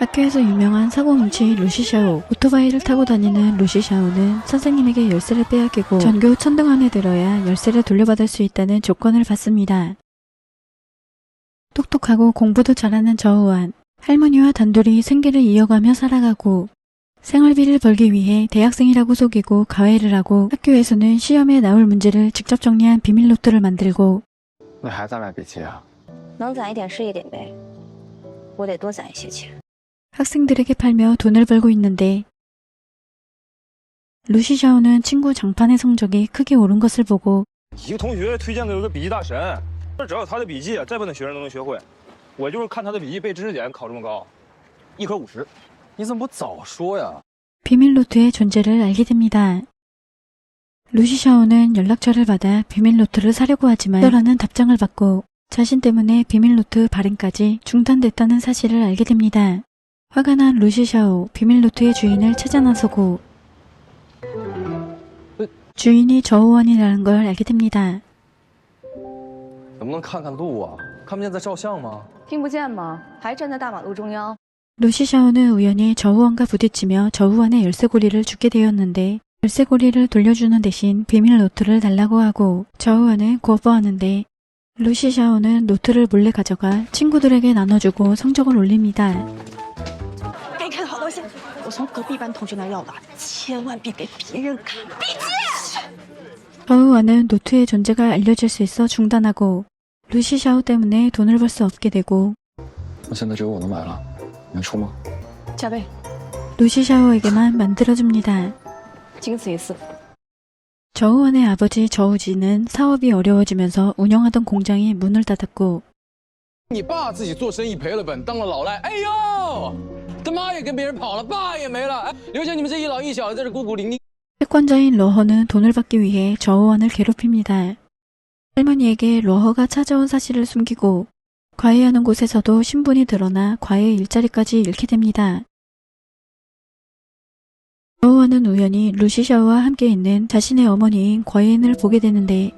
학교에서 유명한 사고뭉치 루시샤오. 오토바이를 타고 다니는 루시샤오는 선생님에게 열쇠를 빼앗기고 전교 천등 안에 들어야 열쇠를 돌려받을 수 있다는 조건을 받습니다. 똑똑하고 공부도 잘하는 저우한. 할머니와 단둘이 생계를 이어가며 살아가고 생활비를 벌기 위해 대학생이라고 속이고 가해를 하고 학교에서는 시험에 나올 문제를 직접 정리한 비밀 노트를 만들고 那还在卖笔记啊？能攒一点是一点呗，我得多攒一些钱。 학생들에게 팔며 돈을 벌고 있는데 루시샤오는 친구 장판의 성적이 크게 오른 것을 보고 一个同学推荐给我个笔记大神，只要有他的笔记，再笨的学生都能学会。我就是看他的笔记背知识点考这么高，一科50。你怎么不早说呀？ 비밀 노트의 존재를 알게 됩니다. 루시샤오는 연락처를 받아 비밀 노트를 사려고 하지만 거절하는 답장을 받고 자신 때문에 비밀 노트 발행까지 중단됐다는 사실을 알게 됩니다. 화가 난 루시샤오, 비밀 노트의 주인을 찾아 나서고 주인이 저우원이라는 걸 알게 됩니다. 能不能看看路啊？看不见在照相吗？听不见吗？还站在大马路中央。 루시샤오는 우연히 저우원과 부딪히며 저우원의 열쇠고리를 주게 되었는데 열쇠고리를 돌려주는 대신 비밀 노트를 달라고 하고 저우원은 거부하는데 루시샤오는 노트를 몰래 가져가 친구들에게 나눠주고 성적을 올립니다. 给你看好东西，我从隔壁班同学那要的，千万别给别人看。笔记。 저우원은 노트의 존재가 알려질 수 있어 중단하고 루시샤오 때문에 돈을 벌 수 없게 되고 那现在只有我能买了，你能出吗？加倍， 루시샤오에게만 만들어줍니다. 仅此一次。 저우원의 아버지 저우지는 사업이 어려워지면서 운영하던 공장이 문을 닫았고 你爸自己做生意赔了本，当了老赖，哎呦，他妈也跟别人跑了，爸也没了，哎，留下你们这一老一小的在这孤苦伶仃。 채권자인 러허는 돈을 받기 위해 저우원을 괴롭힙니다. 할머니에게 러허가 찾아온 사실을 숨기고 과외하는 곳에서도 신분이 드러나 과외 일자리까지 잃게 됩니다. 저우원은 우연히 루시샤오와 함께 있는 자신의 어머니인 거인을 보게 되는데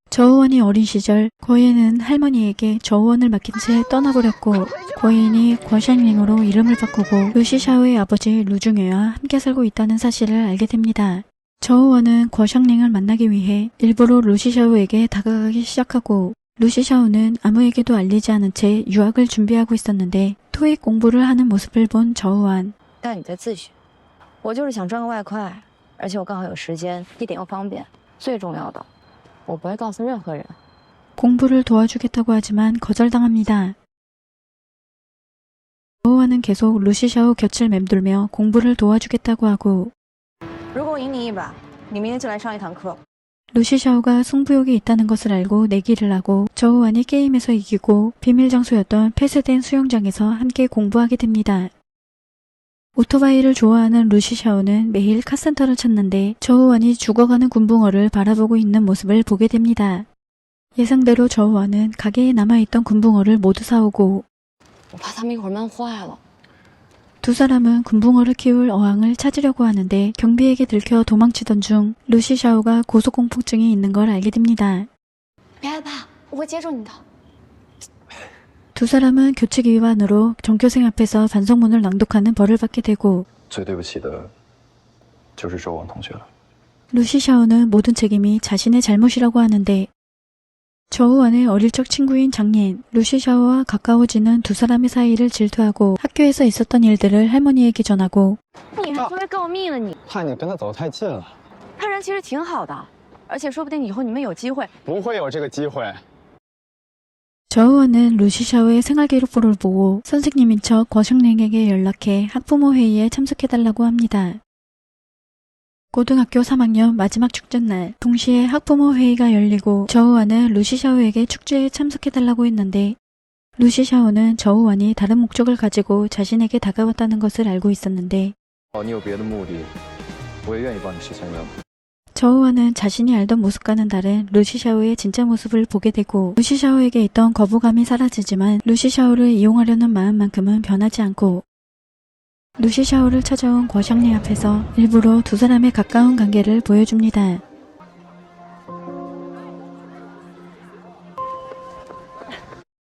저우원이 어린 시절 거인은 할머니에게 저우원을 맡긴 채 떠나버렸고 거인이 거샹링으로 이름을 바꾸고 루시샤오의 아버지 루중회와 함께 살고 있다는 사실을 알게 됩니다. 저우원은 거샹링을 만나기 위해 일부러 루시샤오에게 다가가기 시작하고 루시샤오는 아무에게도 알리지 않은 채 유학을 준비하고 있었는데 토익 공부를 하는 모습을 본 저우원 但你在自学，我就是想赚个外快，而且我刚好有时间，一点又方便。最重要的，我不会告诉任何人。 공부를 도와주겠다고 하지만 거절당합니다. 저우원은 계속 루시샤오 곁을 맴돌며 공부를 도와주겠다고 하고 如果我赢你一把，你明天就来上一堂课。 루시샤오가 승부욕이 있다는 것을 알고 내기를 하고 저우원이 게임에서 이기고 비밀 장소였던 폐쇄된 수영장에서 함께 공부하게 됩니다. 오토바이를 좋아하는 루시샤오는 매일 카센터를 찾는데 저우원이 죽어가는 군붕어를 바라보고 있는 모습을 보게 됩니다. 예상대로 저우원은 가게에 남아있던 군붕어를 모두 사오고 我怕他们一会儿闷坏了。 두 사람은 군붕어를 키울 어항을 찾으려고 하는데 경비에게 들켜 도망치던 중 루시샤오가 고소공포증이 있는 걸 알게 됩니다. 别害怕，我会接住你的。 두 사람은 교칙 위반으로 전교생 앞에서 반성문을 낭독하는 벌을 받게 되고 最对不起的就是周王同学了。 루시샤오는 모든 책임이 자신의 잘못이라고 하는데 저우원의 어릴 적 친구인 장옌, 루시샤오와 가까워지는 두 사람의 사이를 질투하고 학교에서 있었던 일들을 할머니에게 전하고 你还因为告密了你？怕你跟他走得太近了，他人其实挺好的，而且说不定以后你们有机会。不会有这个机会。 저우원은 루시샤오의 생활기록부를 보고 선생님인 척 거샹링에게 연락해 학부모 회의에 참석해달라고 합니다. 고등학교 3학년 마지막 축제날 동시에 학부모 회의가 열리고 저우원은 루시샤오에게 축제에 참석해달라고 했는데 루시샤오는 저우원이 다른 목적을 가지고 자신에게 다가왔다는 것을 알고 있었는데 你有别的目的，我也愿意帮你实现愿望。 저우원은 자신이 알던 모습과는 다른 루시샤오의 진짜 모습을 보게 되고 루시샤오에게 있던 거부감이 사라지지만 루시샤오를 이용하려는 마음만큼은 변하지 않고 루시샤오를 찾아온 거샹리 앞에서 일부러 두 사람의 가까운 관계를 보여줍니다.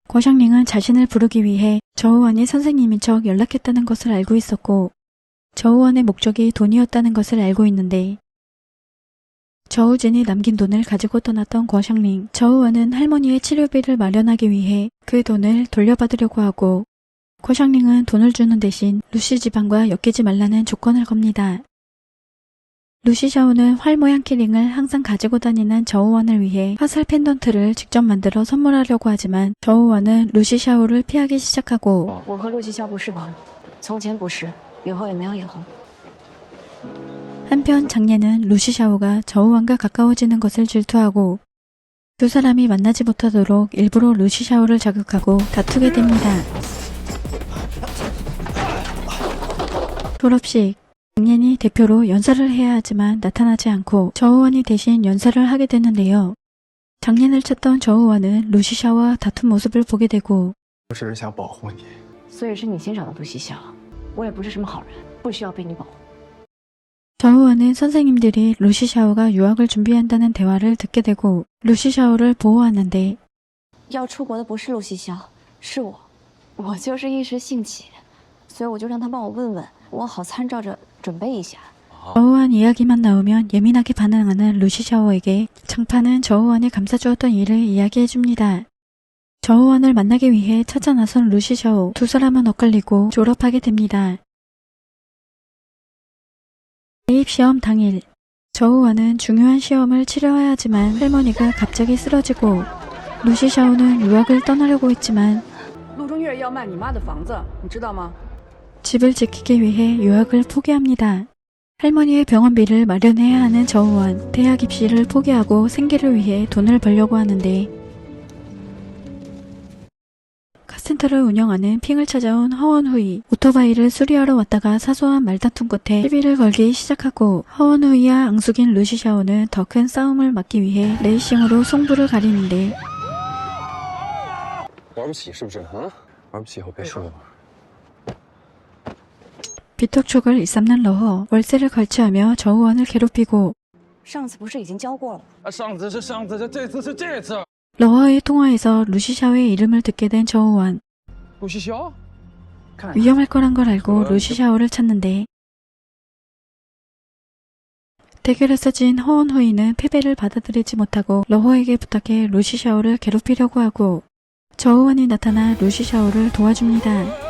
거샹링은 자신을 부르기 위해 저우원이 선생님인 척 연락했다는 것을 알고 있었고 저우원의 목적이 돈이었다는 것을 알고 있는데 저우진이 남긴 돈을 가지고 떠났던 거샹링, 저우원은 할머니의 치료비를 마련하기 위해 그 돈을 돌려받으려고 하고 거샹링은 돈을 주는 대신 루시 집안과 엮이지 말라는 조건을 겁니다. 루시 샤오는 활 모양 키링을 항상 가지고 다니는 저우원을 위해 화살 펜던트를 직접 만들어 선물하려고 하지만 저우원은 루시 샤오를 피하기 시작하고 我和陆继霄不是朋友，从前不是，以后也没有以后。 한편 장례는 루시 샤오가 저우원과 가까워지는 것을 질투하고 두 사람이 만나지 못하도록 일부러 루시 샤오를 자극하고 다투게 됩니다. 졸업식, 장례이 대표로 연설을 해야 하지만 나타나지 않고 저우원이 대신 연설을 하게 되는데요. 장례를 찾던 저우원은 루시 샤오와 다툰 모습을 보게 되고 我只是想保护你。所以是你先找到陆继霄，我也不是什么好人，不需要被你保护。 저우원은 선생님들이 루시 샤오가 유학을 준비한다는 대화를 듣게 되고 루시 샤오를 보호하는데 要出国的不是陆继霄，是我，我就是一时兴起，所以我就让他帮我问问，我好参照着准备一下。 저우원 이야기만 나오면 예민하게 반응하는 루시 샤오에게 장판은 저우원이 감싸주었던 일을 이야기해줍니다. 저우원을 만나기 위해 찾아 나선 루시 샤오, 두 사람은 엇갈리고 졸업하게 됩니다. 대입시험 당일, 저우원은 중요한 시험을 치러야 하지만 할머니가 갑자기 쓰러지고 루시 샤오는 유학을 떠나려고 했지만 陆中月要卖你妈的房子，你知道吗？ 집을 지키기 위해 유학을 포기합니다. 할머니의 병원비를 마련해야 하는 저우원, 대학 입시를 포기하고 생계를 위해 돈을 벌려고 하는데 카센터를 운영하는 핑을 찾아온 허원후이, 오토바이를 수리하러 왔다가 사소한 말다툼 끝에 시비를 걸기 시작하고 허원후이와 앙숙인 루시샤오는 더 큰 싸움을 막기 위해 레이싱으로 승부를 가리는데 玩不起是不是？啊，玩不起以后别说了。 비톡촉을 일삼는 러허, 월세를 걸치하며 저우원을 괴롭히고 上次不是已经交过了吗？上次是上次，这次是这次。 러허의 통화에서 루시샤오의 이름을 듣게 된 저우원, 陆西霄， 위험할 거란 걸 알고 루시샤오를 찾는데 대결에서 진 허원후이는 패배를 받아들이지 못하고 러허에게 부탁해 루시샤오를 괴롭히려고 하고 저우원이 나타나 루시샤오를 도와줍니다.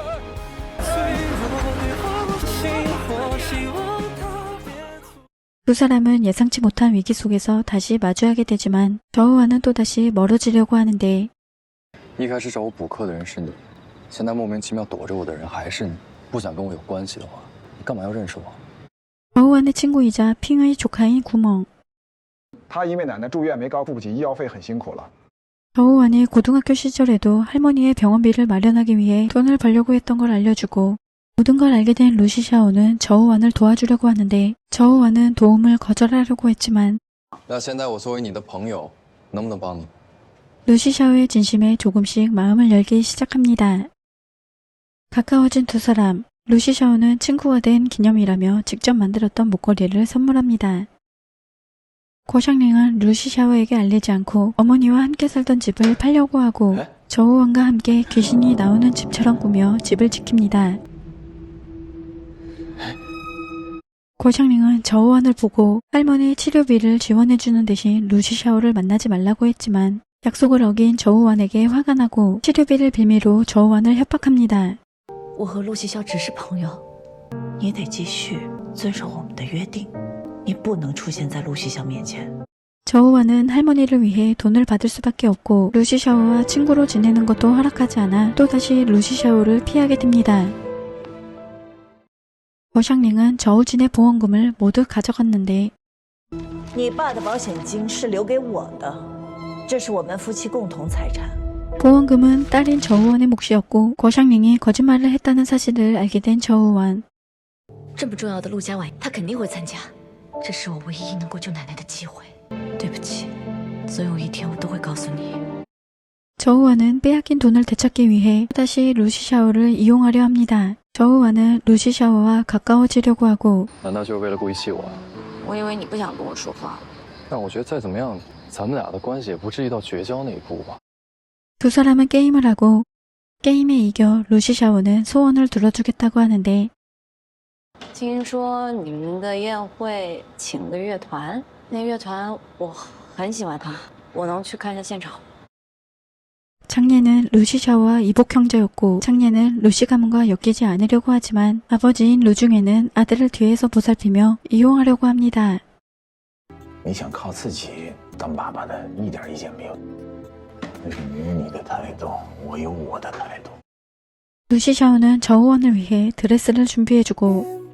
두 사람은 예상치 못한 위기 속에서 다시 마주하게 되지만 저우원은 또다시 멀어지려고 하는데 一开始找我补课的人是你，现在莫名其妙躲着我的人还是你。不想跟我有关系的话，你干嘛要认识我？ 저우원의 친구이자 핑의 조카인 구멍, 他因为奶奶住院没高付不起医药费，很辛苦了。 저우원이 고등학교 시절에도 할머니의 병원비를 마련하기 위해 돈을 벌려고 했던 걸 알려주고 모든 걸 알게 된 루시샤오는 저우원을 도와주려고 하는데 저우원은 도움을 거절하려고 했지만 那现在我作为你的朋友，能不能帮你？ 루시샤오의 진심에 조금씩 마음을 열기 시작합니다. 가까워진 두 사람, 루시샤오는 친구가 된 기념이라며 직접 만들었던 목걸이를 선물합니다. 고샹링은 루시샤오에게 알리지 않고 어머니와 함께 살던 집을 팔려고 하고 저우원과 함께 귀신이 나오는 집처럼 꾸며 집을 지킵니다. 고샹링은 저우원을 보고 할머니의 치료비를 지원해주는 대신 루시샤오를 만나지 말라고 했지만 약속을 어긴 저우원에게 화가 나고 치료비를 빌미로 저우원을 협박합니다. 我和陆继霄只是朋友，你得继续遵守我们的约定，你不能出现在陆继霄面前。 저우원은 할머니를 위해 돈을 받을 수밖에 없고 루시샤오와 친구로 지내는 것도 허락하지 않아 또다시 루시샤오를 피하게 됩니다. 거샹링은 저우진의 보험금을 모두 가져갔는데 你爸的保险金是留给我的，这是我们夫妻共同财产。 보험금은 딸인 저우원의 몫이었고 거샹링이 거짓말을 했다는 사실을 알게 된 저우원. 这么重要的陆家晚，他肯定会参加。这是我唯一能够救奶奶的机会。对不起，总有一天我都会告诉你。 저우원은 빼앗긴 돈을 되찾기 위해 다시 루시샤오를 이용하려 합니다. 저우원은 루시샤오와 가까워지려고 하고 难道就是为了故意气我？我以为你不想跟我说话。但我觉得再怎么样，咱们俩的关系也不至于到绝交那一步吧。두 사람은 게임을 하고 게임에 이겨 루시샤오는 소원을 들어주겠다고 하는데 听说你们的宴会请的乐团，那乐团我很喜欢他们，我能去看一下现场。 장례는 루시샤오와 이복 형제였고 장례는 루시 가문과 엮이지 않으려고 하지만 아버지인 루중에는 아들을 뒤에서 보살피며 이용하려고 합니다. 你想靠自己当爸爸的一点意见没有，但是你有你的态度，我有我的态度。 루시샤오는 저우원을 위해 드레스를 준비해주고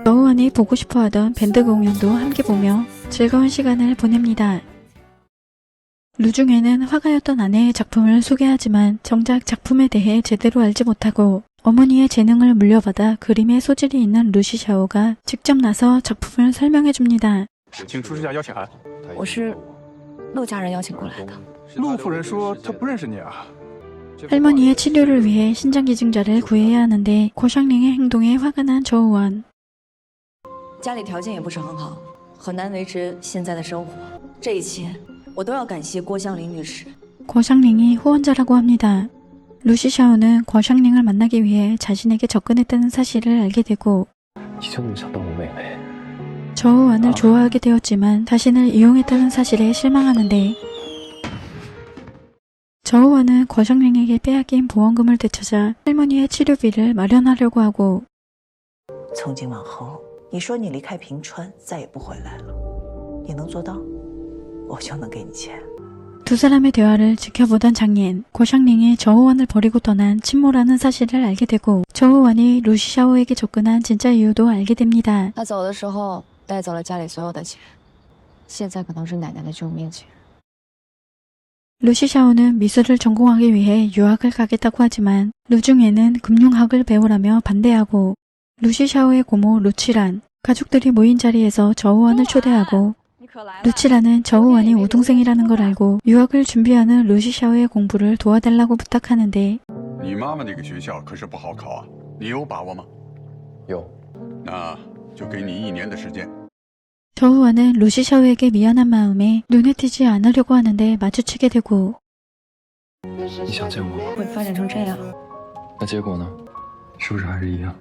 저우원이 보고 싶어하던 밴드 공연도 함께 보며 즐거운 시간을 보냅니다. 루중에는 화가였던 아내의 작품을 소개하지만 정작 작품에 대해 제대로 알지 못하고 어머니의 재능을 물려받아 그림에 소질이 있는 루시샤오가 직접 나서 작품을 설명해줍니다. 请出示下邀请函。我是陆家人邀请过来的。陆夫人说她不认识你啊。 할머니의 치료를 위해 신장기증자를 구해야 하는데 고샹링의 행동에 화가 난 저우원. 家里条件也不是很好，很难维持现在的生活。这一切我都要感谢郭香玲女士。 고샹링이 후원자라고 합니다. 루시샤오는 고샹링을 만나기 위해 자신에게 접근했다는 사실을 알게 되고 저우원을 좋아하게 되었지만 자신을 이용했다는 사실에 실망하는데 저우원은 고샹링에게 빼앗긴 보험금을 되찾아 할머니의 치료비를 마련하려고 하고 从今往后，你说你离开平川再也不回来了，你能做到，我就能给你钱。 두 사람의 대화를 지켜보던 장옌, 고샹링이 저우원을 버리고 떠난 친모라는 사실을 알게 되고 저우원이 루시샤오에게 접근한 진짜 이유도 알게 됩니다. 他走的时候带走了家里所有的钱，现在可能是奶奶的救命钱。 루시샤오는 미술을 전공하기 위해 유학을 가겠다고 하지만 루중에는 금융학을 배우라며 반대하고 루시샤오의 고모 루치란, 가족들이 모인 자리에서 저우원을 초대하고 루치란은 저우원이 우동생이라는 걸 알고 유학을 준비하는 루시샤오의 공부를 도와달라고 부탁하는데 你妈妈那个学校可是不好考啊，你有把握吗？有，那就给你1年的时间。 저우원은 루시샤오에게 미안한 마음에 눈에 띄지 않으려고 하는데 마주치게 되고 你想见我吗？会发展成这样？那结果呢？是不是还是一样？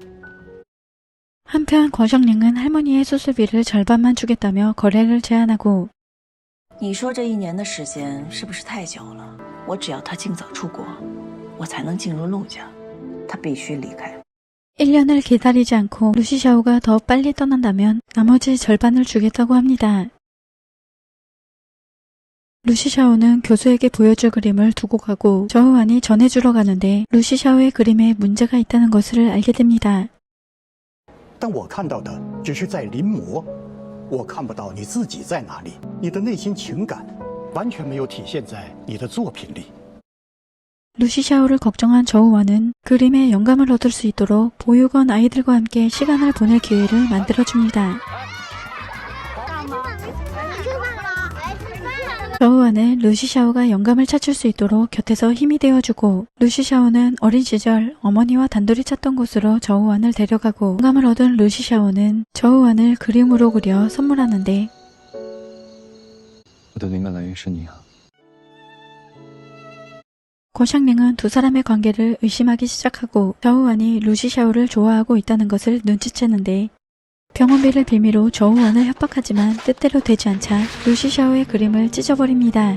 한편 거샹링은 할머니의 수술비를 절반만 주겠다며 거래를 제안하고 你说这1年的时间是不是太久了？我只要他尽早出国，我才能进入陆家。他必须离开。 1년을 기다리지 않고 루시샤오가 더 빨리 떠난다면 나머지 절반을 주겠다고 합니다. 루시샤오는 교수에게 보여줄 그림을 두고 가고 저우원이 전해주러 가는데 루시샤오의 그림에 문제가 있다는 것을 알게 됩니다. 但我看到的只是在临摹，我看不到你自己在哪里，你的内心情感完全没有体现在你的作品里。 루시샤오를 걱정한 저우원은 그림에 영감을 얻을 수 있도록 보육원 아이들과 함께 시간을 보낼 기회를 만들어줍니다. 저우원은 루시샤오가 영감을 찾을 수 있도록 곁에서 힘이 되어주고 루시샤오는 어린 시절 어머니와 단둘이 찾던 곳으로 저우원을 데려가고 영감을 얻은 루시샤오는 저우원을 그림으로 그려 선물하는데 我的灵感来源是你啊。 고샹링은 두 사람의 관계를 의심하기 시작하고 저우원이 루시샤오를 좋아하고 있다는 것을 눈치채는데 병원비를 빌미로 저우원을 협박하지만 뜻대로 되지 않자 루시샤오의 그림을 찢어버립니다.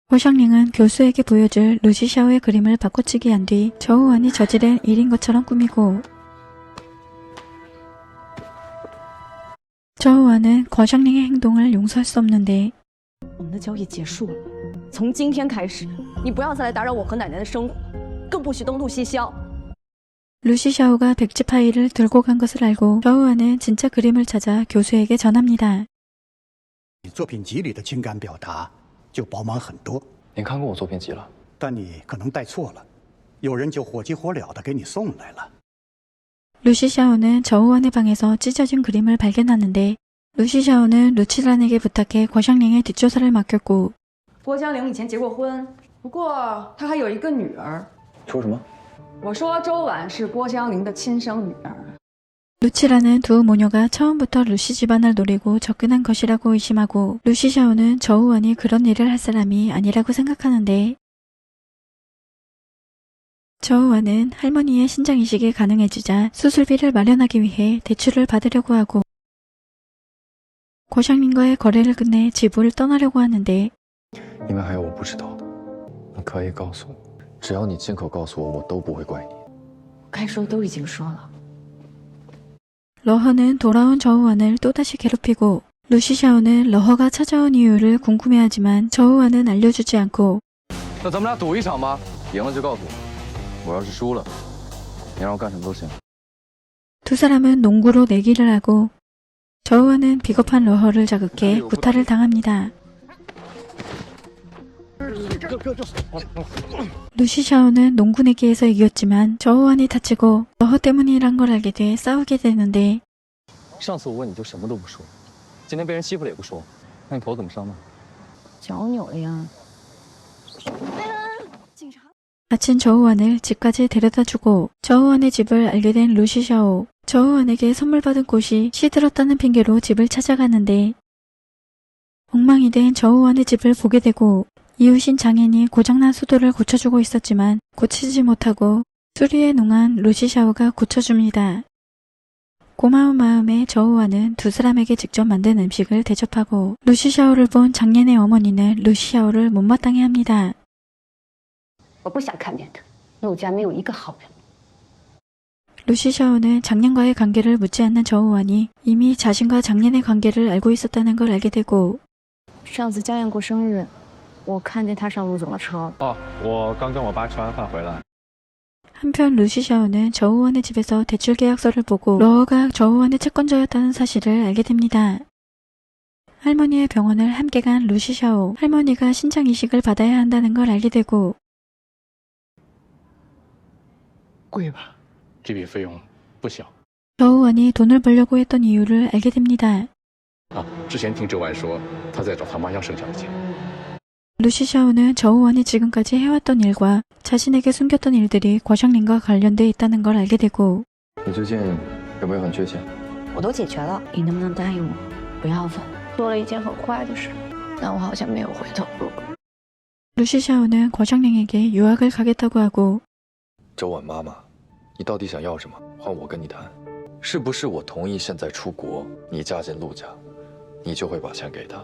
고샹링은 교수에게 보여줄 루시샤오의 그림을 바꿔치기 한 뒤 저우원이 저지른 일인 것처럼 꾸미고 저우원은 고샹링의 행동을 용서할 수 없는데 我们的交易结束了，从今天开始，你不要再来打扰我和奶奶的生活，更不许东渡西宵。 루시샤오가 백지 파일을 들고 간 것을 알고 저우원은 진짜 그림을 찾아 교수에게 전합니다. 你作品集里的情感表达就饱满很多。您看过我作品集了？但你可能带错了，有人就火急火燎的给你送来了。 루시샤오는 저우원의 방에서 찢어진 그림을 발견하는데 루시샤오는 루치란에게 부탁해 고샹링의 뒷조사를 맡겼고 郭香玲以前结过婚，不过她还有一个女儿。说什么？我说周婉是郭香玲的亲生女儿。 루치란은 두 모녀가 처음부터 루시 집안을 노리고 접근한 것이라고 의심하고 루시샤오는 저우원이 그런 일을 할 사람이 아니라고 생각하는데 저우원은 할머니의 신장 이식이 가능해지자 수술비를 마련하기 위해 대출을 받으려고 하고 고샹님과의 거래를 끝내 집을 떠나려고 하는데 因为还有我不知道的，你可以告诉我，只要你亲口告诉我，我都不会怪你。 该说都已经说了。 러허는 돌아온 저우원을 또다시 괴롭히고 루시샤오는 러허가 찾아온 이유를 궁금해하지만 저우원은 알려주지 않고 那咱们俩赌一场吧，赢了就告诉我，我要是输了，你让我干什么都行。 두 사람은 농구로 내기를 하고 저우원은 비겁한 러허를 자극해 구타를 당합니다. 루시샤오는 농구 내기에서 이겼지만 저우원이 다치고 러허 때문이란 걸 알게 돼 싸우게 되는데 上次我问你就什么都不说，今天被人欺负了也不说，那你头怎么伤的？脚扭了呀。 다친 저우원을 집까지 데려다주고 저우원의 집을 알게 된 루시샤오, 저우원에게 선물 받은 꽃이 시들었다는 핑계로 집을 찾아가는데 엉망이 된 저우원의 집을 보게 되고 이웃인 장인이 고장난 수도를 고쳐주고 있었지만 고치지 못하고 수리에 농한 루시샤오가 고쳐줍니다. 고마운 마음에 저우원은 두 사람에게 직접 만든 음식을 대접하고 루시샤오를 본 장년의 어머니는 루시샤오를 못마땅해 합니다. 我不想看见他，陆家没有一个好人。 루시샤오는 장년과의 관계를 묻지 않는 저우원이 이미 자신과 장년의 관계를 알고 있었다는 걸 알게 되고 上次江燕过生日，我看见他上陆总的车。哦，我刚跟我爸吃完饭回来。 한편 루시샤오는 저우원의 집에서 대출 계약서를 보고 러허가 저우원의 채권자였다는 사실을 알게 됩니다. 할머니의 병원을 함께 간 루시샤오, 할머니가 신장 이식을 받아야 한다는 걸 알게 되고 贵吧？这笔费用不小。 저우원이 돈을 벌려고 했던 이유를 알게 됩니다. 啊，之前听周外说他在找他妈要剩下的钱。 루시샤오는 저우원이 지금까지 해왔던 일과 자신에게 숨겼던 일들이 과샹린과 관련돼 있다는 걸 알게 되고 你最近有没有很缺钱？我都解决了，你能不能答应我，不要问？做了一件很坏的事，但我好像没有回头路。 루시샤오는 과샹린에게 유학을 가겠다고 하고 周婉妈妈，你到底想要什么？换我跟你谈，是不是我同意现在出国，你嫁进陆家，你就会把钱给他？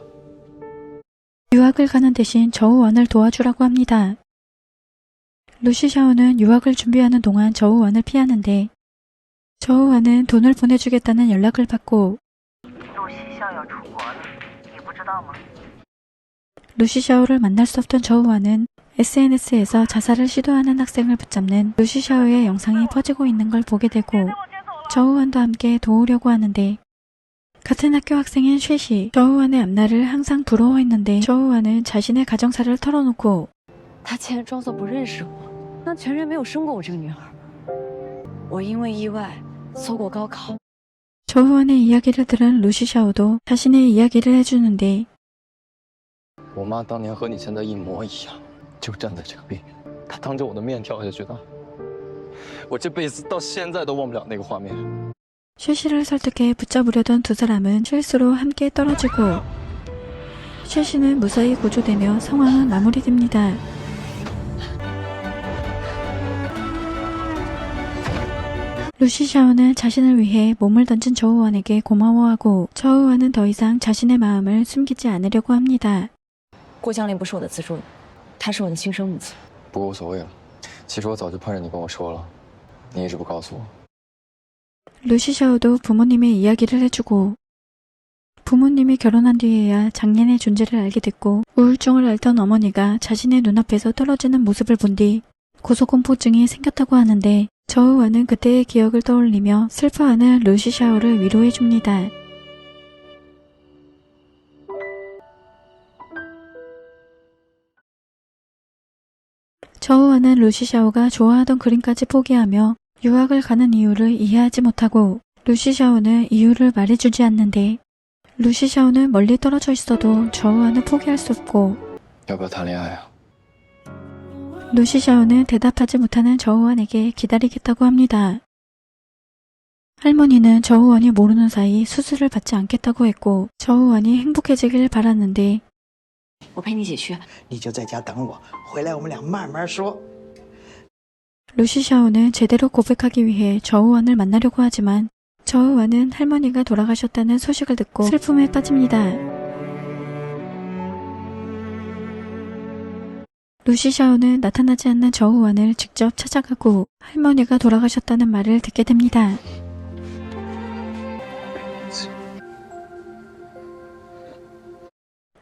유학을 가는 대신 저우원을 도와주라고 합니다. 루시샤오는 유학을 준비하는 동안 저우원을 피하는데 저우원은 돈을 보내주겠다는 연락을 받고 루시샤오를 만날 수 없던 저우원은 SNS에서 자살을 시도하는 학생을 붙잡는 루시샤오의 영상이 퍼지고 있는 걸 보게 되고 저우원도 함께 도우려고 하는데 같은 학교 학생인 쉐시, 저우원의 앞날을 항상 부러워했는데 저우원은 자신의 가정사를 털어놓고 他竟然装作不认识我，那全然没有生过我这个女儿。我因为意外错过高考。 저우원의 이야기를 들은 루시샤오도 자신의 이야기를 해주는데 我妈当年和你现在一模一样，就站在这个边缘，她当着我的面跳下去的，我这辈子到现在都忘不了那个画面。 쉐시를 설득해 붙잡으려던 두 사람은 실수로 함께 떨어지고 쉐시는 무사히 구조되며 상황은 마무리됩니다. 루시샤오는 자신을 위해 몸을 던진 저우원에게 고마워하고 저우원은 더 이상 자신의 마음을 숨기지 않으려고 합니다. 郭江林不是我的自助，她是我的亲生母亲。不过无所谓了，其实我早就盼着你跟我说了，你一直不告诉我。 루시샤오도 부모님의 이야기를 해주고 부모님이 결혼한 뒤에야 장년의 존재를 알게 됐고 우울증을 앓던 어머니가 자신의 눈앞에서 떨어지는 모습을 본 뒤 고소공포증이 생겼다고 하는데 저우원은 그때의 기억을 떠올리며 슬퍼하는 루시샤오를 위로해줍니다. 저우원은 루시샤오가 좋아하던 그림까지 포기하며 유학을 가는 이유를 이해하지 못하고 루시샤오는 이유를 말해주지 않는데 루시샤오는 멀리 떨어져 있어도 저우원은 포기할 수 없고 要不要谈恋爱啊？ 루시샤오는 대답하지 못하는 저우원에게 기다리겠다고 합니다. 할머니는 저우원이 모르는 사이 수술을 받지 않겠다고 했고 저우원이 행복해지길 바랐는데 我陪你一起去。你就在家等我，回来我们俩慢慢说。 루시샤오는 제대로 고백하기 위해 저우원을 만나려고 하지만 저우원은 할머니가 돌아가셨다는 소식을 듣고 슬픔에 빠집니다. 루시샤오는 나타나지 않는 저우원을 직접 찾아가고 할머니가 돌아가셨다는 말을 듣게 됩니다.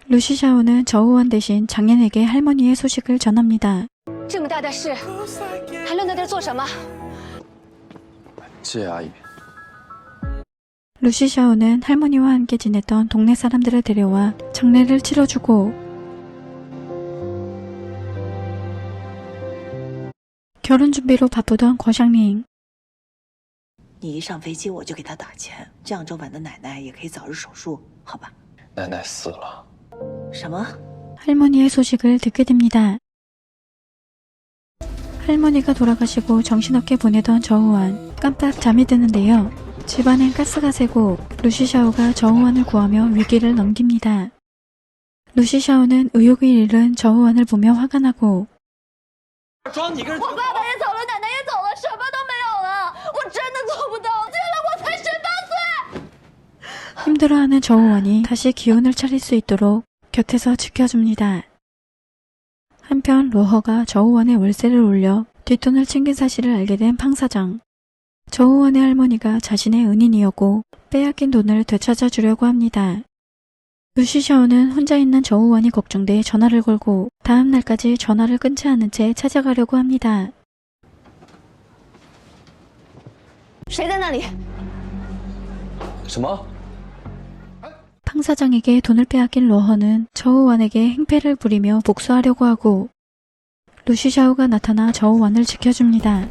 루시샤오는 저우원 대신 장년에게 할머니의 소식을 전합니다. 这么大的事，还愣在这儿做什么？ 谢阿姨。 루시샤오는 할머니와 함께 지냈던 동네 사람들을 데려와 장례를 치러주고 결혼 준비로 바쁘던 거샹링. 你一上飞机我就给他打钱，这样周婉的奶奶也可以早日手术，好吧？奶奶死了。什么？ 할머니의 소식을 듣게 됩니다. 할머니가 돌아가시고 정신없게 보내던 저우원. 깜빡 잠이 드는데요. 집안엔 가스가 새고 루시샤오가 저우원을 구하며 위기를 넘깁니다. 루시샤오는 의욕을 잃은 저우원을 보며 화가 나고 装你个人。我爸爸也走了，奶奶也走了，什么都没有了，我真的做不到。原来我才18岁。 힘들어하는 저우원이 다시 기운을 차릴 수 있도록 곁에서 지켜줍니다. 한편 로허가 저우원의 월세를 올려 뒷돈을 챙긴 사실을 알게 된 팡사장. 저우원의 할머니가 자신의 은인이었고 빼앗긴 돈을 되찾아 주려고 합니다. 루시샤오는 혼자 있는 저우원이 걱정돼 전화를 걸고 다음 날까지 전화를 끊지 않은 채 찾아가려고 합니다. 谁在那里？什么？ 팡 사장에게 돈을 빼앗긴 로허는 저우원에게 행패를 부리며 복수하려고 하고 루시샤오가 나타나 저우원을 지켜줍니다.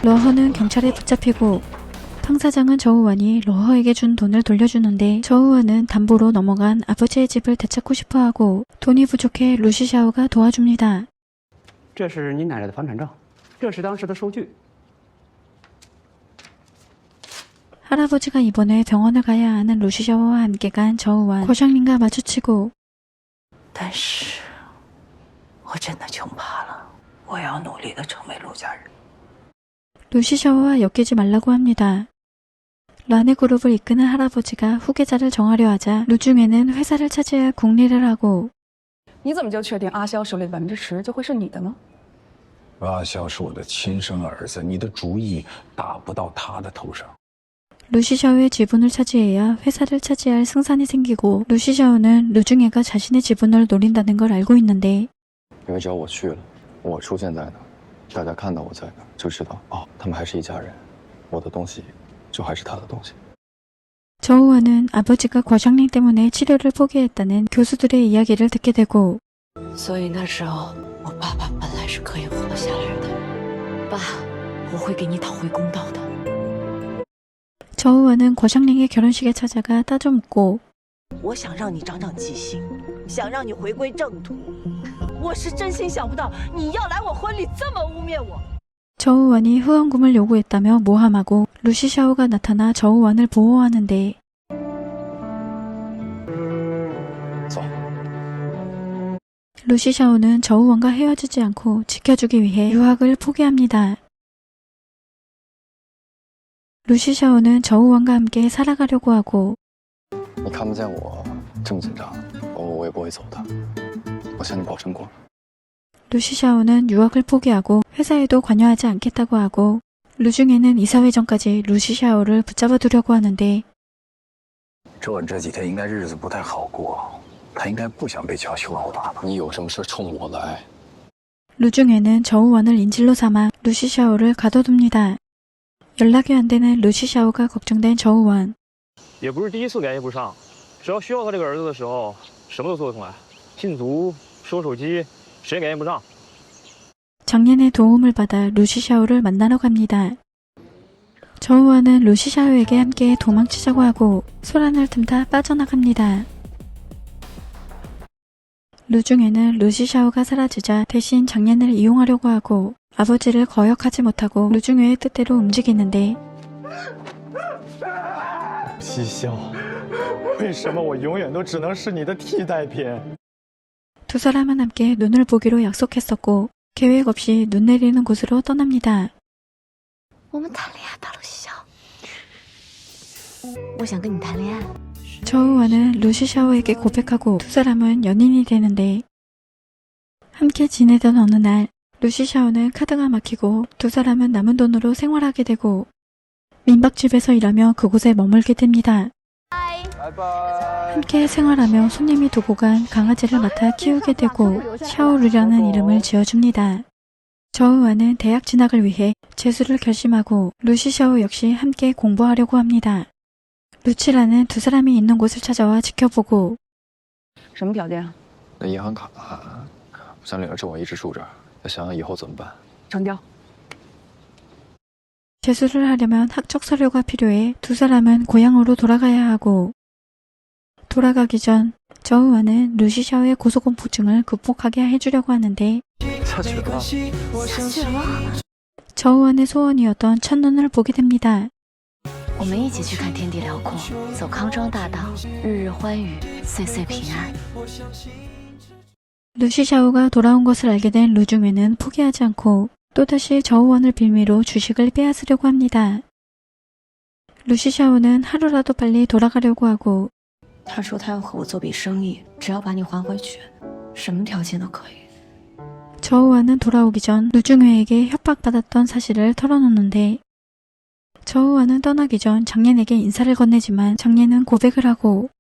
로허는 경찰에 붙잡히고 팡 사장은 저우원이 로허에게 준 돈을 돌려주는데 저우원은 담보로 넘어간 아버지의 집을 되찾고 싶어하고 돈이 부족해 루시샤오가 도와줍니다. 这是你奶奶的房产证，这是当时的收据。 할아버지가 입원해 병원을 가야 하는 루시샤오와 함께 간 저우원. 거샹링과 마주치고 但是我真的穷怕了，我要努力的成为陆家人。 루시샤오와 엮이지 말라고 합니다. 란의 그룹을 이끄는 할아버지가 후계자를 정하려 하자 루중에는 회사를 차지할 궁리를 하고 你怎么就确定阿萧手里的10%就会是你的呢？阿萧是我的亲生儿子，你的主意打不到他的头上。 루시샤오의 지분을 차지해야 회사를 차지할 승산이 생기고 루시샤오는 루중에가 자신의 지분을 노린다는 걸 알고 있는데 因为只要我去了，我出现在那儿，大家看到我在那儿，就知道哦，他们还是一家人，我的东西就还是他的东西。 저우원은 아버지가 거샹링 때문에 치료를 포기했다는 교수들의 이야기를 듣게 되고 所以那时候我爸爸本来是可以活下来的。爸，我会给你讨回公道的。 저우원은 거샹링의 결혼식에 찾아가 따져묻고 我想让你长长记性，想让你回归正途。我是真心想不到你要来我婚礼这么污蔑我。 저우원이 후원금을 요구했다며 모함하고 루시샤오가 나타나 저우원을 보호하는데 走。 루시샤오는 저우원과 헤어지지 않고 지켜주기 위해 유학을 포기합니다. 루시샤오는 저우원과 함께 살아가려고 하고 你看不见我这么紧张，我也不会走的，我向你保证过。 루시샤오는 유학을 포기하고 회사에도 관여하지 않겠다고 하고 루중에는 이사회 전까지 루시샤오를 붙잡아 두려고 하는데 这几天应该日子不太好过，他应该不想被叫去问我爸爸。你有什么事冲我来。 루중에는 저우원을 인질로 삼아 루시샤오를 가둬둡니다. 연락이 안 되는 루시샤오가 걱정된 저우원. 也不是第一次联系不上，只要需要他这个儿子的时候，什么都做得出来。禁足、收手机，谁联系不上？ 장년의 도움을 받아 루시샤오를 만나러 갑니다. 저우원은 루시샤오에게 함께 도망치자고 하고 소란을 틈타 빠져나갑니다. 루중에는 루시샤오가 사라지자 대신 장년을 이용하려고 하고 아버지를 거역하지 못하고 루중회의 뜻대로 움직이는데 西萧，为什么我永远都只能是你的替代品？ 두 사람은 함께 눈을 보기로 약속했었고 계획 없이 눈 내리는 곳으로 떠납니다. 我们谈恋爱吧，露西샤오。我想跟你谈恋爱。 저우와는 루시샤오에게 고백하고 두 사람은 연인이 되는데 함께 지내던 어느 날 루시샤오는 카드가 막히고 두 사람은 남은 돈으로 생활하게 되고 민박집에서 일하며 그곳에 머물게 됩니다. 함께 생활하며 손님이 두고 간 강아지를 맡아 키우게 되고 샤오르라는 이름을 지어줍니다. 저우와는 대학 진학을 위해 재수를 결심하고 루시샤오 역시 함께 공부하려고 합니다. 루치라는 두 사람이 있는 곳을 찾아와 지켜보고 什么条件啊？那银行卡，我想领着这我一直住这儿，要想想以后怎么办。成交。 재수를 하려면 학적 서류가 필요해 두 사람은 고향으로 돌아가야 하고 돌아가기 전 저우와는 루시샤오의 고소공포증을 극복하게 해주려고 하는데 저우와의 소원이었던 첫눈을 보게 됩니다. 我们一起去看天地辽阔，走康庄大道，日日欢愉，岁岁平安。 루시샤오가 돌아온 것을 알게 된 루중회는 포기하지 않고 또다시 저우원을 빌미로 주식을 빼앗으려고 합니다. 루시샤오는 하루라도 빨리 돌아가려고 하고 他说他要和我做笔生意，只要把你还回去，什么条件都可以。 저우원은 돌아오기 전 루중회에게 협박받았던 사실을 털어놓는데 저우원은 떠나기 전 장년에게 인사를 건네지만 장년은 고백을 하고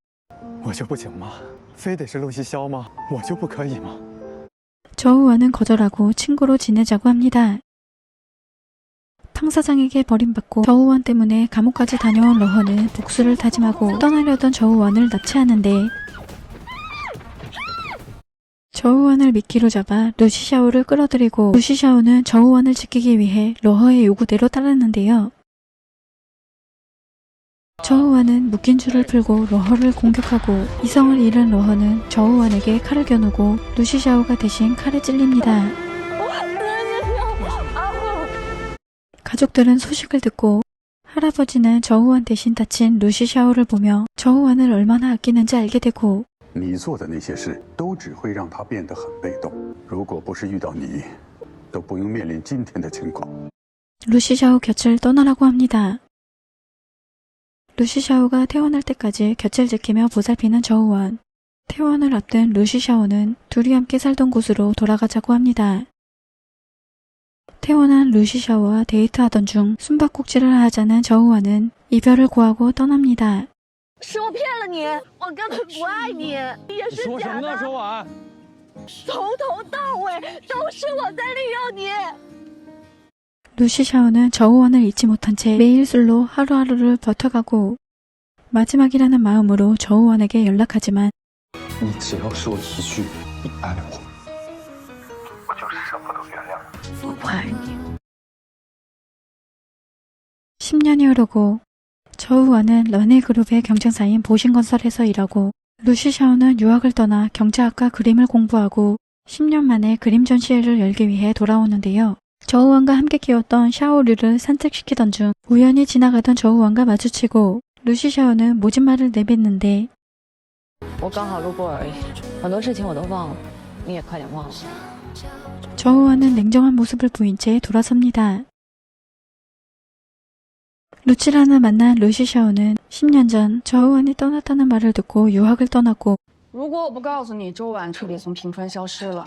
我就不行吗？非得是露西萧吗？我就不可以吗？ 저우원은 거절하고 친구로 지내자고 합니다. 팡사장에게 버림받고 저우원 때문에 감옥까지 다녀온 러허는 복수를 다짐하고 떠나려던 저우원을 납치하는데 저우원을 미끼로 잡아 루시샤오를 끌어들이고 루시샤오는 저우원을 지키기 위해 러허의 요구대로 따랐는데요. 저우원은 묶인 줄을 풀고 러허를 공격하고 이성을 잃은 러허는 저우원에게 칼을 겨누고 루시샤오가 대신 칼에 찔립니다. 가족들은 소식을 듣고 할아버지는 저우원 대신 다친 루시샤오를 보며 저우원을 얼마나 아끼는지 알게 되고 你做的那些事都只会让他变得很被动。如果不是遇到你，都不用面临今天的情况。 루시샤오 곁을 떠나라고 합니다. 루시샤오가 퇴원할 때까지 곁을 지키며 보살피는 저우원. 퇴원을 앞둔 루시샤오는 둘이 함께 살던 곳으로 돌아가자고 합니다. 퇴원한 루시샤오와 데이트하던 중 숨바꼭질을 하자는 저우원은 이별을 고하고 떠납니다. 是我骗了你，我根本不爱你，也是假的。说完。从头到尾都是我在利用你。 루시샤오는 저우원을 잊지 못한 채 매일 술로 하루하루를 버텨가고 마지막이라는 마음으로 저우원에게 연락하지만 你只要说一句你爱我，我就是什么都原谅你。我不爱你。 10년이 흐르고 저우원은 런해그룹의 경쟁사인 보신건설에서 일하고 루시샤오는 유학을 떠나 경제학과 그림을 공부하고 10년 만에 그림 전시회를 열기 위해 돌아오는데요. 저우원과 함께 키웠던 샤오류를 산책시키던 중 우연히 지나가던 저우원과 마주치고 루시샤오는 모진 말을 내뱉는데 我刚好路过而已，很多事情我都忘了，你也快点忘了。 저우원은 냉정한 모습을 보인 채 돌아섭니다. 루치란을 만난 루시샤오는 10년 전 저우원이 떠났다는 말을 듣고 유학을 떠났고 如果我不告诉你周婉彻底从平川消失了，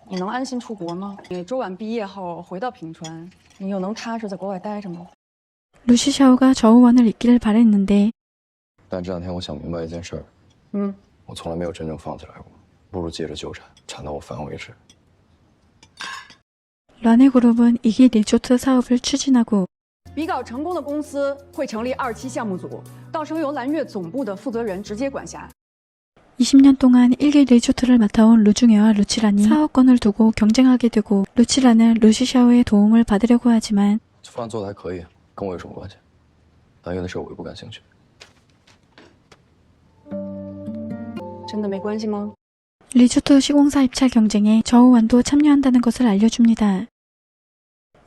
你能安心出国吗？你周婉毕业后回到平川，你又能踏实在国外待着吗？ 루시샤오가 저우원을 잊기를 바랬는데 但这两天我想明白一件事儿，我从来没有真正放起来过，不如接着纠缠，缠到我烦为止。 런해그룹은 2기 리조트 사업을 추진하고 比稿成功的公司会成立2期项目组，到时候由蓝月总部的负责人直接管辖。 20년 동안 1기 리조트를 맡아온 루중회와 루치란이 사업권을 두고 경쟁하게 되고 루치란은 루시샤오의 도움을 받으려고 하지만 方案做得还可以，跟我有什么关系？蓝月的事我又不感兴趣。真的没关系吗？ 리조트 시공사 입찰 경쟁에 저우원도 참여한다는 것을 알려줍니다.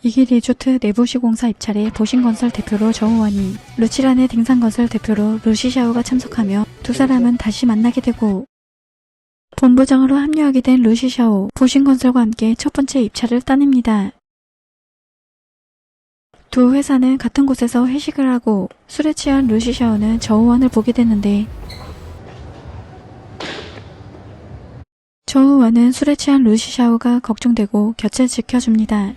2기 리조트 내부 시공사 입찰에 보신건설 대표로 저우원이 루치란의 딩산건설 대표로 루시샤오가 참석하며 두 사람은 다시 만나게 되고 본부장으로 합류하게 된 루시샤오, 보신건설과 함께 첫 번째 입찰을 따냅니다. 두 회사는 같은 곳에서 회식을 하고 술에 취한 루시샤오는 저우원을 보게 되는데 저우원은 술에 취한 루시샤오가 걱정되고 곁을 지켜줍니다.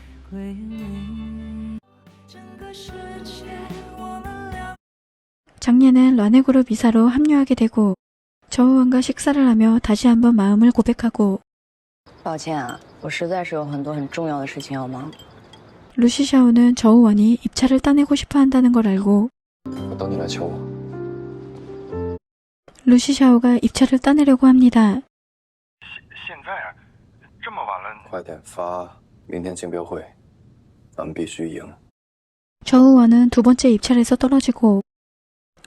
장례는 란의그룹 이사로 합류하게 되고 저우원과 식사를 하며 다시 한번 마음을 고백하고 抱歉啊，我实在是有很多很重要的事情要忙。 루시샤오는 저우원이 입찰을 따내고 싶어 한다는 걸 알고 我等你来求我。 루시샤오가 입찰을 따내려고 합니다. 现在啊，这么晚了，快点发，明天竞标会，咱们必须赢。 저우원은 두 번째 입찰에서 떨어지고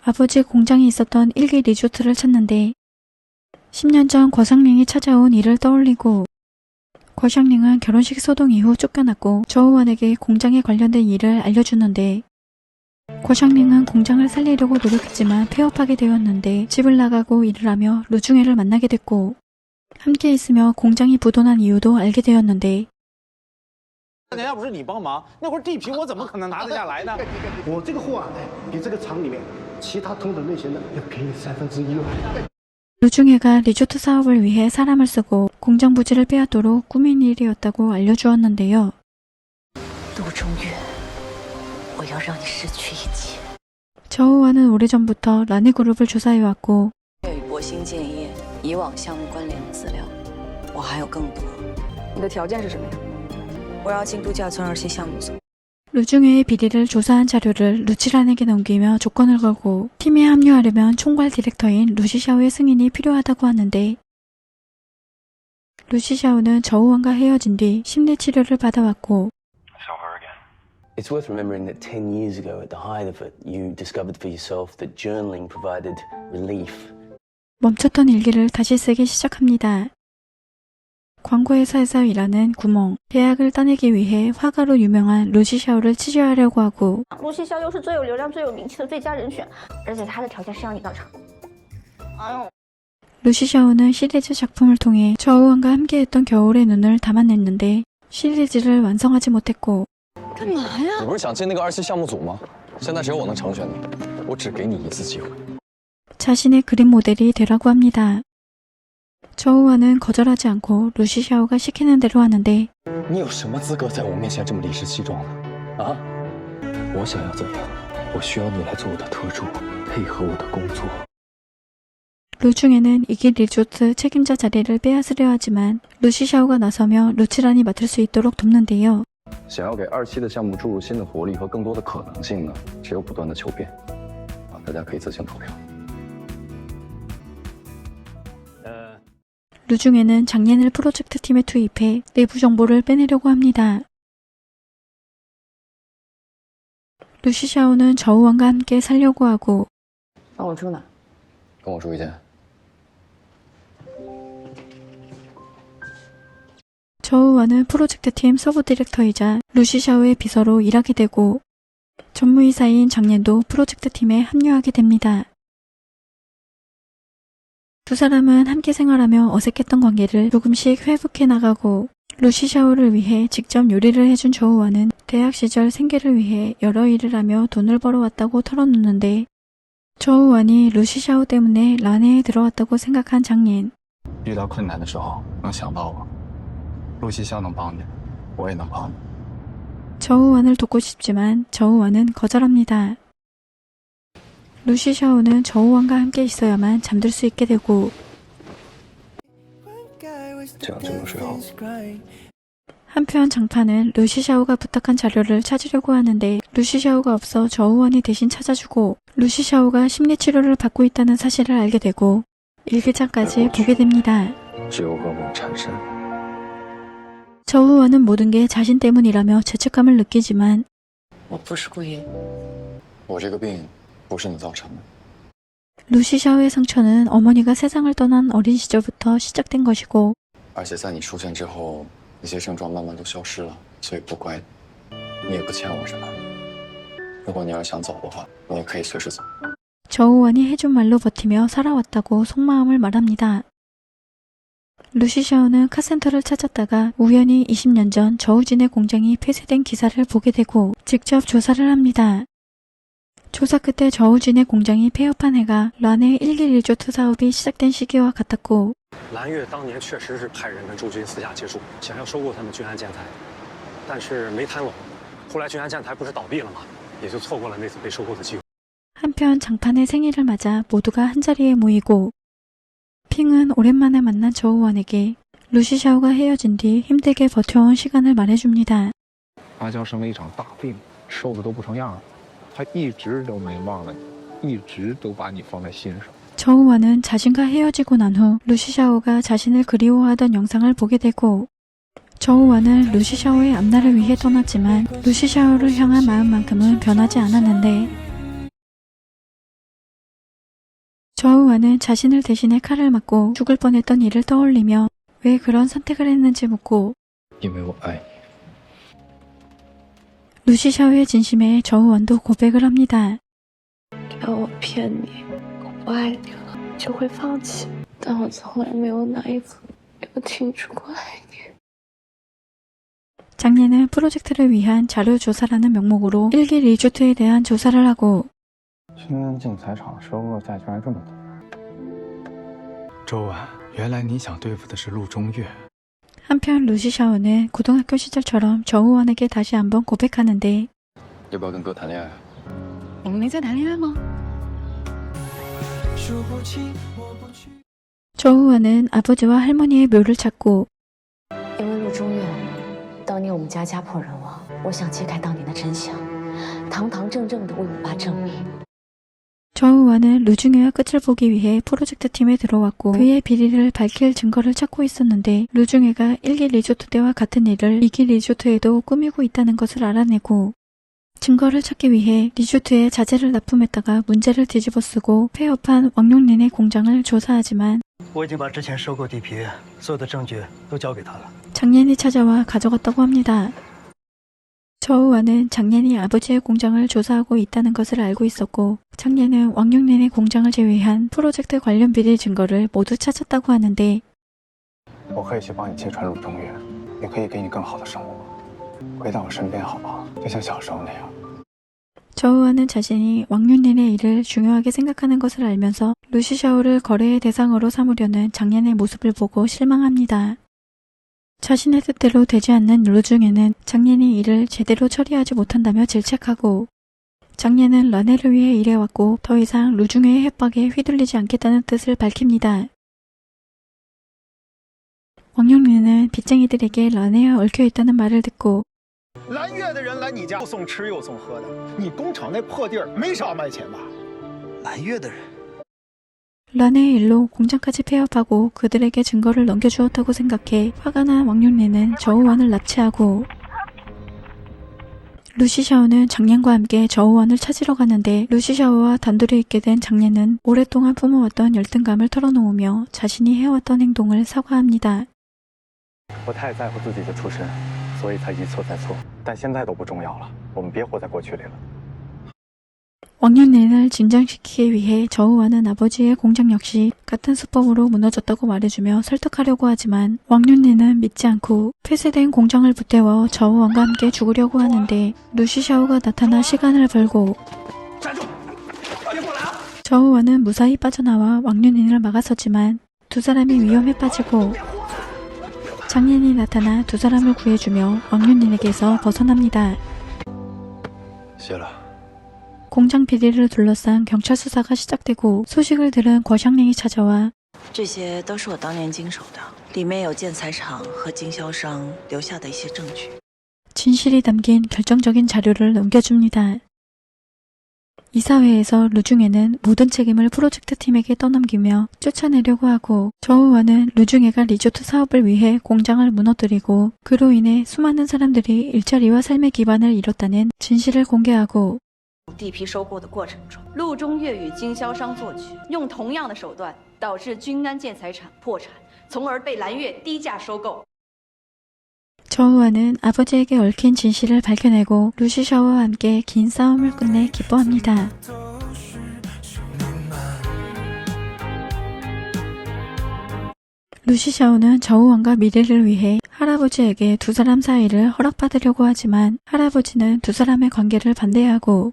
아버지 공장에 있었던 일기 리조트를 찾는데 10년 전 거상링이 찾아온 일을 떠올리고 거상링은 결혼식 소동 이후 쫓겨났고 저우원에게 공장에 관련된 일을 알려주는데 거상링은 공장을 살리려고 노력했지만 폐업하게 되었는데 집을 나가고 일을 하며 루중해를 만나게 됐고 함께 있으며 공장이 부도난 이유도 알게 되었는데 那要不是你帮忙，那会儿地皮我怎么可能拿得下来呢？我这个货啊，比这个厂里面其他同等类型的要便宜1/3了。 루중해가 리조트 사업을 위해 사람을 쓰고 공장 부지를 빼앗도록 꾸민 일이었다고 알려주었는데요. 陆中月，我要让你失去一切。 저우원은 오래전부터 란의그룹을 조사해왔고 与博兴建业以往项目关联的资料，我还有更多。你的条件是什么呀？我要进度假村2期项目组。 루중해의 비리를 조사한 자료를 루치란에게 넘기며 조건을 걸고 팀에 합류하려면 총괄 디렉터인 루시샤오의 승인이 필요하다고 하는데 루시샤오는 저우원과 헤어진 뒤 심리치료를 받아왔고 It's worth remembering that 10 years ago at the height of it, you discovered for yourself that journaling provided relief. 멈췄던 일기를 다시 쓰기 시작합니다. 광고회사에서 일하는 구멍, 계약을 따내기 위해 화가로 유명한 루시샤오를 취재하려고 하고 陆西潇又是最有流量、最有名气的最佳人选，而且他的条件是让你到场。哎呦， 루시샤오는 시리즈 작품을 통해 저우원과 함께했던 겨울의 눈을 담아냈는데 시리즈를 완성하지 못했고 干嘛呀？你不是想进那个2期项目组吗？现在只有我能成全你，我只给你一次机会。 자신의 그림 모델이 되라고 합니다. 저우원은 거절하지 않고 루시샤오가 시키는 대로 하는데 你有什么资格在我面前这么理直气壮呢？啊？我想要怎样？我需要你来做我的特助，配合我的工作。 루중에는 이길 리조트 책임자 자리를 빼앗으려 하지만 루시샤오가 나서며 루치란이 맡을 수 있도록 돕는데요. 想要给2期的项目注入新的活力和更多的可能性呢，只有不断的求变。大家可以自行投票。 루중에는 장년을 프로젝트 팀에 투입해 내부 정보를 빼내려고 합니다. 루시샤오는 저우원과 함께 살려고 하고 那我住哪？跟我住一间。 저우원은 프로젝트 팀 서브 디렉터이자 루시샤오의 비서로 일하게 되고 전무이사인 장년도 프로젝트 팀에 합류하게 됩니다. 두 사람은 함께 생활하며 어색했던 관계를 조금씩 회복해 나가고 루시샤오를 위해 직접 요리를 해준 저우원은 대학 시절 생계를 위해 여러 일을 하며 돈을 벌어왔다고 털어놓는데 저우원이 루시샤오 때문에 란회에 들어왔다고 생각한 장년. 遇到困难的时候能想到我，陆西潇能帮你，我也能帮你。 저우원을 돕고 싶지만 저우원은 거절합니다. 루시샤오는 저우원과 함께 있어야만 잠들 수 있게 되고 这样就能睡好。 한편 장판은 루시샤오가 부탁한 자료를 찾으려고 하는데 루시샤오가 없어 저우원이 대신 찾아주고 루시샤오가 심리치료를 받고 있다는 사실을 알게 되고 일기장까지 보게 됩니다. 只有噩梦缠身。 저우원은 모든 게 자신 때문이라며 죄책감을 느끼지만 我不是故意。我这个病不是你造成的。 루시샤오의 상처는 어머니가 세상을 떠난 어린 시절부터 시작된 것이고 而且在你出现之后，那些症状慢慢都消失了，所以不怪你，你也不欠我什么。如果你要想走的话，你也可以随时走。 저우원이 해준 말로 버티며 살아왔다고 속마음을 말합니다. 루시샤오는 카센터를 찾았다가 우연히 20년 전 저우진의 공장이 폐쇄된 기사를 보게 되고 직접 조사를 합니다. 조사 끝에 저우진의 공장이 폐업한 해가 란의 1기 리조트 사업이 시작된 시기와 같았고 蓝月当年确实是派人跟驻军私下接触，想要收购他们君安建材，但是没谈拢。后来君安建材不是倒闭了吗？也就错过了那次被收购的机会。 한편 장판의 생일을 맞아 모두가 한자리에 모이고 핑은 오랜만에 만난 저우원에게 루시샤오가 헤어진 뒤 힘들게 버텨온 시간을 말해줍니다. 阿娇生了一场大病，瘦的都不成样了，他一直都没忘了你，一直都把你放在心上。 저우원은 자신과 헤어지고 난 후 루시샤오가 자신을 그리워하던 영상을 보게 되고 저우원은 루시샤오의 앞날을 위해 떠났지만 루시샤오를 향한 마음만큼은 변하지 않았는데 저우원은 자신을 대신해 칼을 맞고 죽을 뻔했던 일을 떠올리며 왜 그런 선택을 했는지 묻고 因为我爱你。 루시샤오의 진심에 저우원도 고백을 합니다. 只要我骗你，我不爱你了，就会放弃。但我从来没有哪一刻有停止过爱你。 장례는 프로젝트를 위한 자료 조사라는 명목으로 1기 리조트에 대한 조사를 하고 君安建材厂收购价居然这么多。周婉，原来你想对付的是陆中月。 한편 루시샤오는 고등학교 시절처럼 저우원에게 다시 한번 고백하는데 要不要跟哥谈恋爱？我们没在谈恋爱吗？ 저우원은 아버지와 할머니의 묘를 찾고 因为陆中月，当年我们家家破人亡，我想揭开当年的真相，堂堂正正的为我爸正名。 저우원은 루중회와 끝을 보기 위해 프로젝트 팀에 들어왔고 그의 비리를 밝힐 증거를 찾고 있었는데 루중회가 1기 리조트 때와 같은 일을 2기 리조트에도 꾸미고 있다는 것을 알아내고 증거를 찾기 위해 리조트에 자재를 납품했다가 문제를 뒤집어쓰고 폐업한 왕룡린의 공장을 조사하지만 我已经把之前收购地皮所有的证据都交给他了。 장년이 찾아와 가져갔다고 합니다. 저우와는 장년이 아버지의 공장을 조사하고 있다는 것을 알고 있었고 장년은 왕룡린의 공장을 제외한 프로젝트 관련 비리 증거를 모두 찾았다고 하는데 我可以去帮你揭穿陆中月，也可以给你更好的生活。回到我身边好不好？就像小时候那样。 저우와는 자신이 왕륜린의 일을 중요하게 생각하는 것을 알면서 루시샤오를 거래의 대상으로 삼으려는 장년의 모습을 보고 실망합니다. 자신의 뜻대로 되지 않는 루중에는 장년이 일을 제대로 처리하지 못한다며 질책하고 장년은 런해를 위해 일해왔고 더 이상 루중에의 협박에 휘둘리지 않겠다는 뜻을 밝힙니다. 왕룡린은 빚쟁이들에게 런해에 얽혀있다는 말을 듣고 蓝月的人来你家又送吃又送喝的，你工厂那破地儿没少卖钱吧？蓝月的人。 런해의 일로 공장까지 폐업하고 그들에게 증거를 넘겨주었다고 생각해 화가 난 왕룡린은 저우원을 납치하고 루시샤오는 장년과 함께 저우원을 찾으러 가는데 루시샤오와 단둘이 있게 된 장년은 오랫동안 품어왔던 열등감을 털어놓으며 자신이 해왔던 행동을 사과합니다. 我太在乎自己的出身，所以才一错再错。但现在都不重要了，我们别活在过去里了。 왕년린을 진정시키기 위해 저우와는 아버지의 공장 역시 같은 수법으로 무너졌다고 말해주며 설득하려고 하지만 왕년린은 믿지 않고 폐쇄된 공장을 붙대워 저우원과 함께 죽으려고 하는데 루시샤오가 나타나 시간을 벌고 저우원은 무사히 빠져나와 왕년린을 막아섰지만 두 사람이 위험에 빠지고 장년이 나타나 두 사람을 구해주며 왕년린에게서 벗어납니다. 谢了。 공장 비리를 둘러싼 경찰 수사가 시작되고 소식을 들은 거샹링이 찾아와 这些都是我当年经手的，里面有建材厂和经销商留下的一些证据。 진실이 담긴 결정적인 자료를 넘겨줍니다. 이사회에서 루중에는 모든 책임을 프로젝트 팀에게 떠넘기며 쫓아내려고 하고 저우와는 루중에가 리조트 사업을 위해 공장을 무너뜨리고 그로 인해 수많은 사람들이 일자리와 삶의 기반을 잃었다는 진실을 공개하고 地皮收购的过程中，陆中月与经销商做局，用同样的手段导致君安建材厂破产，从而被蓝月低价收购。 저우와는 아버지에게 얽힌 진실을 밝혀내고 루시샤오와 함께 긴 싸움을 끝내 기뻐합니다. 루시샤오는 저우원과 미래를 위해 할아버지에게 두 사람 사이를 허락받으려고 하지만 할아버지는 두 사람의 관계를 반대하고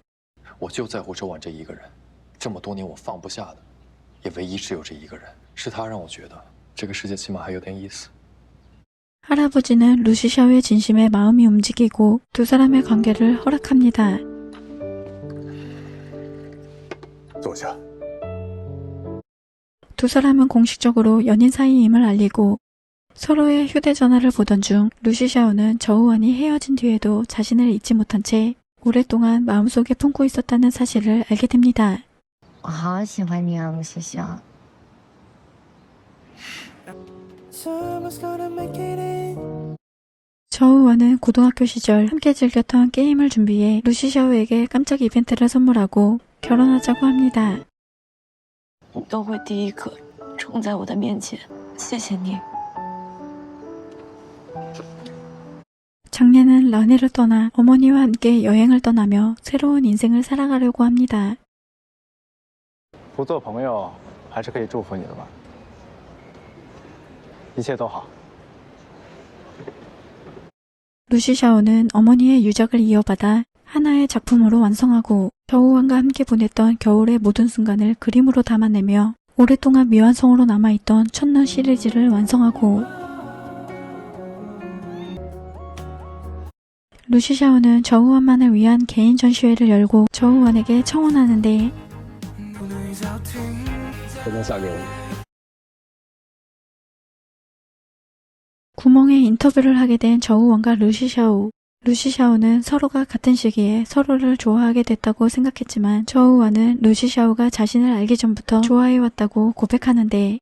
我就在乎周婉这一个人，这么多年我放不下的，也唯一只有这一个人，是他让我觉得这个世界起码还有点意思。 할아버지는 루시샤오의 진심에 마음이 움직이고 두 사람의 관계를 허락합니다. 坐下。 두 사람은 공식적으로 연인 사이임을 알리고 서로의 휴대전화를 보던 중 루시샤오는 저우원이 헤어진 뒤에도 자신을 잊지 못한 채 오랫동안 마음속에 품고 있었다는 사실을 알게 됩니다. 我好喜欢你啊，陆西晓。 저우원은 고등학교 시절 함께 즐겼던 게임을 준비해 루시샤오에게 깜짝 이벤트를 선물하고 결혼하자고 합니다. 你都会第一个冲在我的面前，谢谢你。 장례는 런해를 떠나 어머니와 함께 여행을 떠나며 새로운 인생을 살아가려고 합니다. 不做朋友还是可以祝福你的吧，一切都好。 루시샤오는 어머니의 유적을 이어받아 하나의 작품으로 완성하고 저우원과 함께 보냈던 겨울의 모든 순간을 그림으로 담아내며 오랫동안 미완성으로 남아있던 첫눈 시리즈를 완성하고 루시샤오는 저우원만을 위한 개인 전시회를 열고 저우원에게 청혼하는데 真的嫁给我。 구멍에 인터뷰를 하게 된 저우원과 루시샤오. 루시샤오는 서로가 같은 시기에 서로를 좋아하게 됐다고 생각했지만 저우원은 루시샤오가 자신을 알기 전부터 좋아해왔다고 고백하는데